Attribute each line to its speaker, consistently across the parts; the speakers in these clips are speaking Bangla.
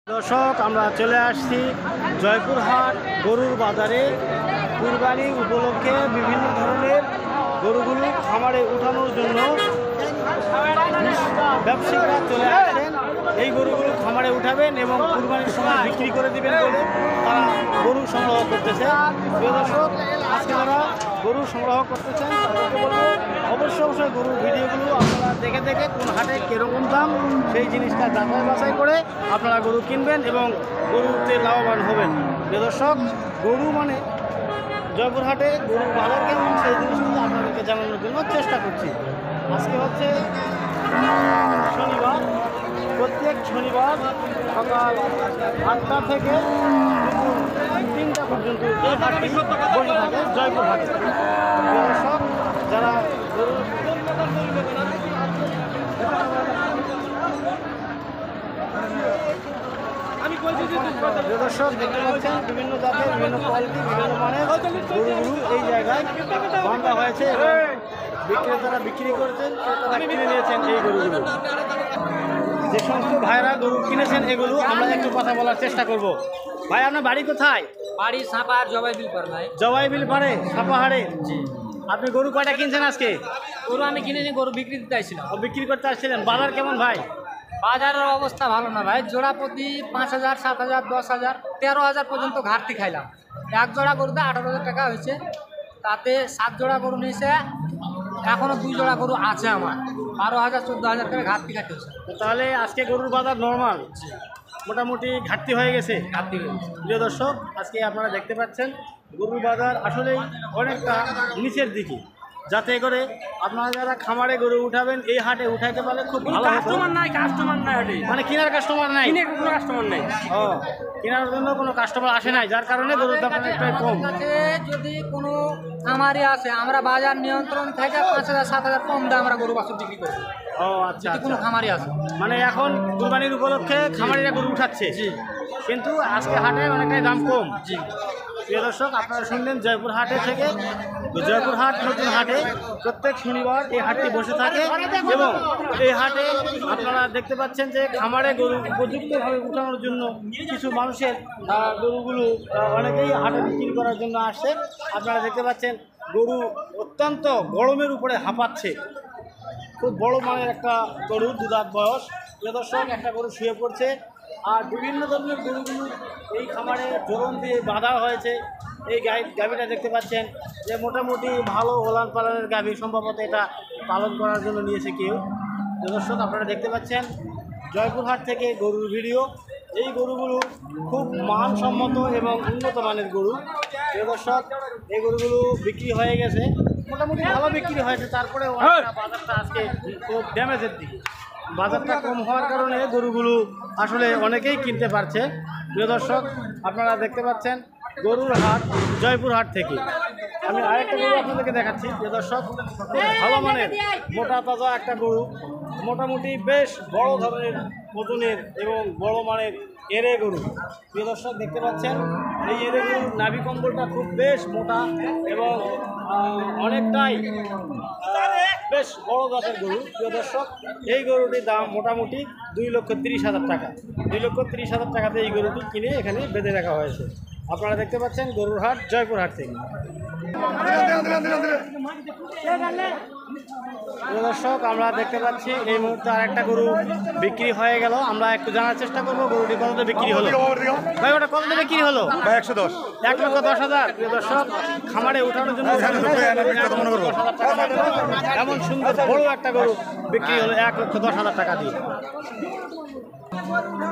Speaker 1: দর্শক আমরা চলে আসছি জয়পুরহাট গরুর বাজারে। কুরবানি উপলক্ষে বিভিন্ন ধরনের গরুগুলো খামারে উঠানোর জন্য ব্যবসায়ীরা চলে আসছেন। এই গরুগুলো খামারে উঠাবেন এবং কুরবানির সময় বিক্রি করে দিবেন বলে তারা গরু সংগ্রহ করতেছে। প্রিয় দর্শক, আজকে যারা গরু সংগ্রহ করতেছেন তাদেরকে বলবো অবশ্যই গরুর ভিডিওগুলো আপনারা দেখে দেখে কোন হাটে কীরকম দাম সেই জিনিসটা যাচাই বাছাই করে আপনারা গরু কিনবেন এবং গরুতে লাভবান হবেন। প্রিয় দর্শক, গরু মানে জয়পুরহাটে গরুর বাজার কেমন সেই জিনিসগুলো আপনাদেরকে জানানোর জন্য চেষ্টা করছি। আজকে হচ্ছে শনিবার। প্রত্যেক শনিবার সকাল 8টা থেকে দুপুর 3টা পর্যন্ত এই হাটটি বসে থাকে জয়পুরহাটে। দর্শক, যারা গরু দর্শক দেখতে পাচ্ছেন বিভিন্ন জাতের বিভিন্ন কোয়ালিটি বিভিন্ন মানের গরুগুলো এই জায়গায় বাঁধা হয়েছে এবং বিক্রেতারা বিক্রি করেছেন, ক্রেতারা কিনে নিয়েছেন এই গরুগুলো। যে সমস্ত ভাইরা গরু কিনেছেন এগুলো আমরা একটু কথা বলার চেষ্টা করব। ভাই, আপনার বাড়ি কোথায়?
Speaker 2: বাড়ি সাপাহার জবাইবিল পার ভাই।
Speaker 1: জবাইবিল পারে সাপাহারে।
Speaker 2: জি।
Speaker 1: আপনি গরু কয়টা কিনছেন আজকে?
Speaker 2: গরু আমি কিনেছি, গরু বিক্রি দিতে আসছিলাম।
Speaker 1: বিক্রি করতে আসছিলেন। বাজার কেমন ভাই?
Speaker 2: বাজারের অবস্থা ভালো না ভাই। জোড়া প্রতি 5,000, 7,000, 10,000, 13,000 পর্যন্ত ঘাটতি খাইলাম। এক জোড়া গরুতে 18,000 টাকা হয়েছে, তাতে 7 জোড়া গরু নিয়েছে। এখনও 2 জোড়া গরু আছে আমার, 12,000, 14,000 করে ঘাটতি খাইতে হচ্ছে।
Speaker 1: তাহলে আজকে গরুর বাজার নর্মাল, মোটামুটি ঘাটতি হয়ে গেছে।
Speaker 2: ঘাটতি হয়ে গেছে।
Speaker 1: প্রিয় দর্শক, আজকে আপনারা দেখতে পাচ্ছেন গরুর বাজার আসলেই অনেকটা নিচের দিকে, যাতে করে আপনারা যারা খামারে গরু উঠাবেন এই হাটে উঠাইতে পারলে খুব ভালো।
Speaker 2: কাস্টমার নাই হাটে,
Speaker 1: মানে কেনার কাস্টমার নাই,
Speaker 2: কোনো কাস্টমার নাই।
Speaker 1: ও, কেনার জন্য কোনো কাস্টমার আসে নাই, যার কারণে গরুর দাম একটাই কম।
Speaker 2: যদি কোনো খামারি আসে, আমরা বাজার নিয়ন্ত্রণ থেকে 5,000, 7,000 কম দামে আমরা গরু বাছুর বিক্রি করি।
Speaker 1: ও আচ্ছা,
Speaker 2: কোনো খামারি আছে
Speaker 1: মানে এখন কুরবানির উপলক্ষে খামারিরা গরু উঠাচ্ছে।
Speaker 2: জি,
Speaker 1: কিন্তু আজকে হাটে অনেকটাই দাম কম।
Speaker 2: জি।
Speaker 1: প্রিয় দর্শক, আপনারা শুনলেন জয়পুরহাটে থেকে। জয়পুরহাট নতুন হাটে প্রত্যেক শনিবার এই হাটটি বসে থাকে এবং এই হাটে আপনারা দেখতে পাচ্ছেন যে খামারে গরু উপযুক্তভাবে উঠানোর জন্য কিছু মানুষের গরুগুলো অনেকেই হাটে বিক্রি করার জন্য আসছে। আপনারা দেখতে পাচ্ছেন গরু অত্যন্ত গরমের উপরে হাঁপাচ্ছে। খুব বড় মানের একটা গরু, 2 দাঁত বয়স। প্রিয় দর্শক, একটা গরু শুয়ে পড়ছে আর বিভিন্ন ধরনের গরুগুলো এই খামারে জোরন দিয়ে বাঁধা হয়েছে। এই গাভীটা দেখতে পাচ্ছেন যে মোটামুটি ভালো ওলান পালনের গাভী, সম্ভবত এটা পালন করার জন্য নিয়েছে কেউ। দর্শক, আপনারা দেখতে পাচ্ছেন জয়পুরহাট থেকে গরুর ভিডিও। এই গরুগুলো খুব মানসম্মত এবং উন্নত মানের গরু। দর্শক, এই গরুগুলো বিক্রি হয়ে গেছে, মোটামুটি ভালো বিক্রি হয়েছে। তারপরে বাজারটা আজকে খুব ড্যামেজের দিকে। বাজারটা কম হওয়ার কারণে গরুগুলো আসলে অনেকেই কিনতে পারছে। প্রিয় দর্শক, আপনারা দেখতে পাচ্ছেন গরুর হাট জয়পুরহাট থেকে। আমি আরেকটা গরু আপনাদেরকে দেখাচ্ছি। প্রিয় দর্শক, ভালো মানের মোটা তাজা একটা গরু, মোটামুটি বেশ বড় ধরনের ওজনের এবং বড় মানের এরে গরু। প্রিয় দর্শক, দেখতে পাচ্ছেন এই এরে গরুর নাভি কম্বলটা খুব বেশ মোটা এবং অনেকটাই বেশ বড় জাতের গরু। প্রিয় দর্শক, এই গরুটির দাম মোটামুটি 2,30,000 টাকা। 2,30,000 টাকাতে এই গরুটি কিনে এখানে বেঁধে রাখা হয়েছে। আপনারা দেখতে পাচ্ছেন গরুর হাট জয়পুরহাট থেকে। দর্শক, আমরা দেখতে পাচ্ছি এই মুহূর্তে আরেকটা গরু বিক্রি হয়ে গেল। আমরা একটু জানার চেষ্টা করবো গরুটি কততে বিক্রি হলো। ভাই, ওটা কততে বিক্রি হলো?
Speaker 3: 110।
Speaker 1: 1,10,000। প্রিয় দর্শক, খামারে উঠানোর জন্য এমন সুন্দর বড় একটা গরু বিক্রি হলো 1,10,000 টাকা দিয়ে।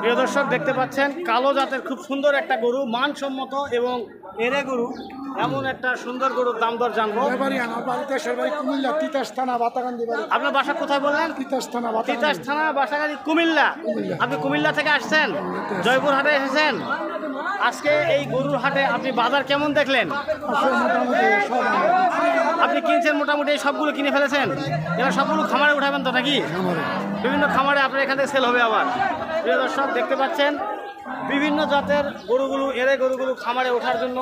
Speaker 1: প্রিয় দর্শক, দেখতে পাচ্ছেন কালো জাতের খুব সুন্দর একটা গরু, মানসম্মত এবং এরে গরু। এমন একটা সুন্দর গরুর দাম দর জানবো। আপনার বাসা কোথায় বললেন? তিতাস থানা, বাসাগাড়ি কুমিল্লা। আপনি কুমিল্লা থেকে আসছেন, জয়পুরহাটে এসেছেন। আজকে এই গরুর হাটে আপনি বাজার কেমন দেখলেন? আপনি কিনছেন মোটামুটি সবগুলো কিনে ফেলেছেন? এরা সবগুলো খামারে উঠাবেন তো নাকি? বিভিন্ন খামারে আপনার এখান থেকে সেল হবে আবার। প্রিয় দর্শক, দেখতে পাচ্ছেন বিভিন্ন জাতের গরুগুলো, এরে গরুগুলো খামারে ওঠার জন্য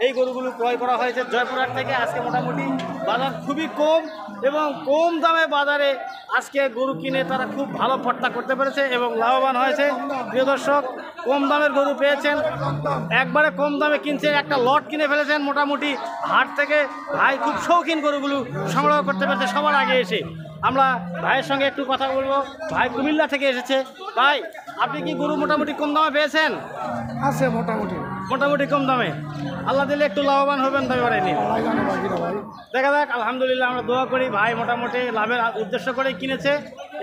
Speaker 1: এই গরুগুলো ক্রয় করা হয়েছে জয়পুরহাট থেকে। আজকে মোটামুটি বাজার খুবই কম এবং কম দামে বাজারে আজকে গরু কিনে তারা খুব ভালো ফর্তা করতে পেরেছে এবং লাভবান হয়েছে। প্রিয় দর্শক, কম দামের গরু পেয়েছেন, একবারে কম দামে কিনছেন, একটা লট কিনে ফেলেছেন। মোটামুটি হাট থেকে ভাই খুব শৌখিন গরুগুলো সংগ্রহ করতে পেরেছে সবার আগে এসে। আমরা ভাইয়ের সঙ্গে একটু কথা বলবো। ভাই কুমিল্লা থেকে এসেছে। ভাই, আপনি কি গরু মোটামুটি কম দামে পেয়েছেন?
Speaker 3: আছে মোটামুটি
Speaker 1: মোটামুটি কম দামে, আল্লাহ দিলে একটু লাভবান হবেন তো এবারে নিয়ে।
Speaker 3: ভাই জানে বাকিরা ভাই।
Speaker 1: দেখা যাক, আলহামদুলিল্লাহ আমরা দোয়া করি ভাই মোটামুটি লাভের উদ্দেশ্য করে কিনেছে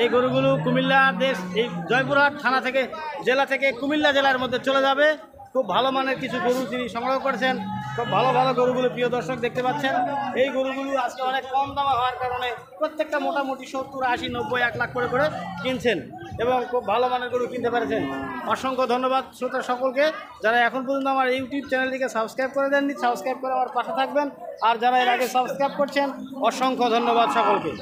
Speaker 1: এই গরুগুলো। কুমিল্লা দেশ, এই জয়পুরহাট থানা থেকে, জেলা থেকে কুমিল্লা জেলার মধ্যে চলে যাবে। খুব ভালো মানের কিছু গরু তিনি সংগ্রহ করেছেন, খুব ভালো ভালো গরুগুলো প্রিয় দর্শক দেখতে পাচ্ছেন। এই গরুগুলো আজকে অনেক কম দামে হওয়ার কারণে প্রত্যেকটা মোটামুটি 70, 80, 90, 1 লাখ করে কিনছেন এবং খুব ভালো মানের গরু কিনতে পেরেছেন। অসংখ্য ধন্যবাদ শ্রোতা সকলকে, যারা এখন পর্যন্ত আমার ইউটিউব চ্যানেলটিকে সাবস্ক্রাইব করে দেননি, সাবস্ক্রাইব করে আমার পাশে থাকবেন। আর যারা এর আগে সাবস্ক্রাইব করছেন, অসংখ্য ধন্যবাদ সকলকে।